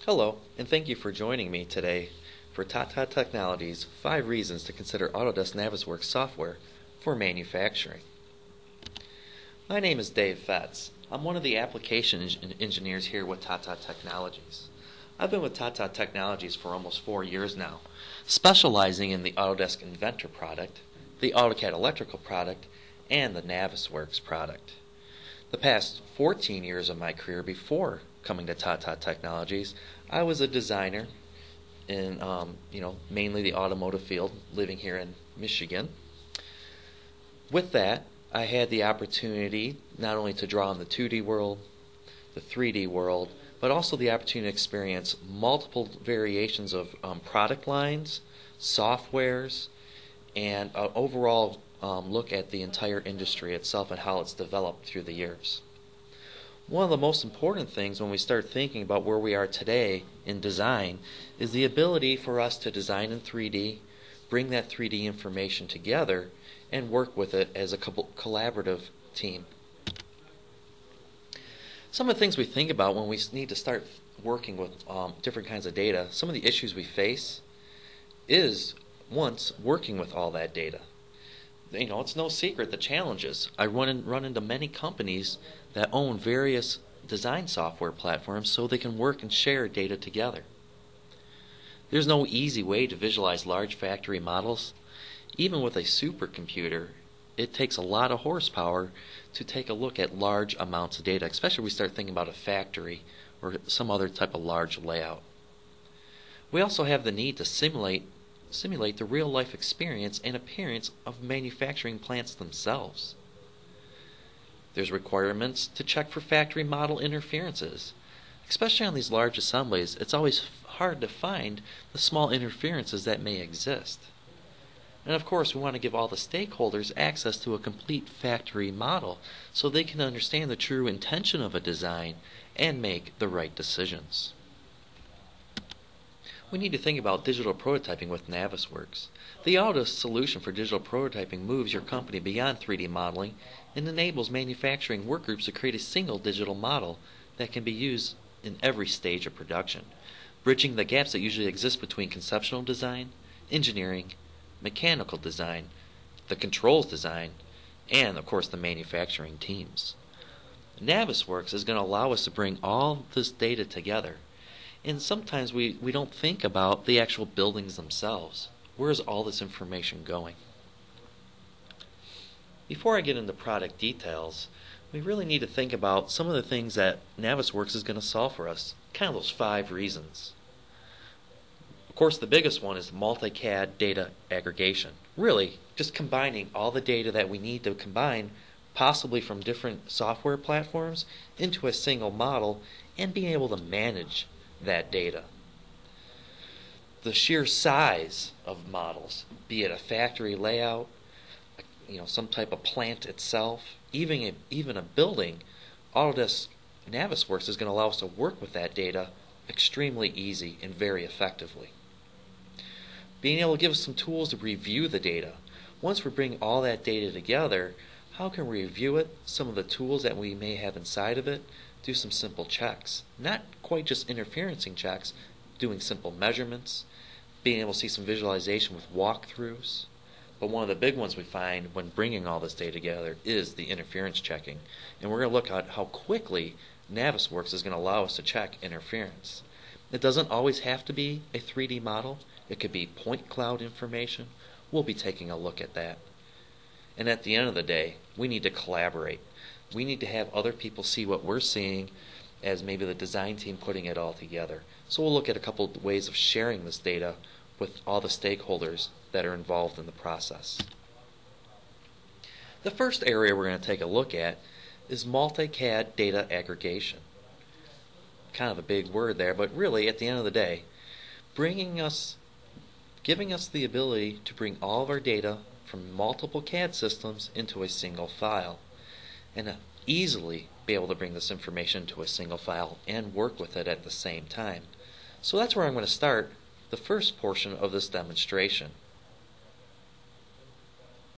Hello, and thank you for joining me today for Tata Technologies 5 Reasons to Consider Autodesk Navisworks Software for Manufacturing. My name is Dave Fetz. I'm one of the application engineers here with Tata Technologies. I've been with Tata Technologies for almost 4 years now, specializing in the Autodesk Inventor product, the AutoCAD Electrical product, and the Navisworks product. The past 14 years of my career before coming to Tata Technologies, I was a designer in mainly the automotive field, living here in Michigan. With that, I had the opportunity not only to draw in the 2D world, the 3D world, but also the opportunity to experience multiple variations of product lines, softwares, and an overall look at the entire industry itself and how it's developed through the years. One of the most important things when we start thinking about where we are today in design is the ability for us to design in 3D, bring that 3D information together, and work with it as a collaborative team. Some of the things we think about when we need to start working with different kinds of data, some of the issues we face is, once, working with all that data. It's no secret the challenges. I run into many companies that own various design software platforms so they can work and share data together. There's no easy way to visualize large factory models. Even with a supercomputer, it takes a lot of horsepower to take a look at large amounts of data, especially when we start thinking about a factory or some other type of large layout. We also have the need to simulate the real-life experience and appearance of manufacturing plants themselves. There's requirements to check for factory model interferences. Especially on these large assemblies, it's always hard to find the small interferences that may exist. And of course, we want to give all the stakeholders access to a complete factory model so they can understand the true intention of a design and make the right decisions. We need to think about digital prototyping with Navisworks. The Autodesk solution for digital prototyping moves your company beyond 3D modeling and enables manufacturing workgroups to create a single digital model that can be used in every stage of production, bridging the gaps that usually exist between conceptual design, engineering, mechanical design, the controls design, and of course the manufacturing teams. Navisworks is going to allow us to bring all this data together. And sometimes we don't think about the actual buildings themselves. Where is all this information going? Before I get into product details, we really need to think about some of the things that Navisworks is going to solve for us. Kind of those 5 reasons. Of course, the biggest one is multi-CAD data aggregation. Really, just combining all the data that we need to combine, possibly from different software platforms, into a single model and being able to manage that data. The sheer size of models, be it a factory layout, some type of plant itself, even a building, Autodesk Navisworks is going to allow us to work with that data extremely easy and very effectively. Being able to give us some tools to review the data. Once we bring all that data together, how can we review it? Some of the tools that we may have inside of it, do some simple checks. Not quite just interferencing checks, doing simple measurements, being able to see some visualization with walkthroughs. But one of the big ones we find when bringing all this data together is the interference checking. And we're going to look at how quickly Navisworks is going to allow us to check interference. It doesn't always have to be a 3D model. It could be point cloud information. We'll be taking a look at that. And at the end of the day, we need to collaborate. We need to have other people see what we're seeing as maybe the design team putting it all together. So we'll look at a couple of ways of sharing this data with all the stakeholders that are involved in the process. The first area we're going to take a look at is multi-CAD data aggregation. Kind of a big word there, but really at the end of the day, giving us the ability to bring all of our data from multiple CAD systems into a single file, and easily be able to bring this information to a single file and work with it at the same time. So that's where I'm going to start the first portion of this demonstration.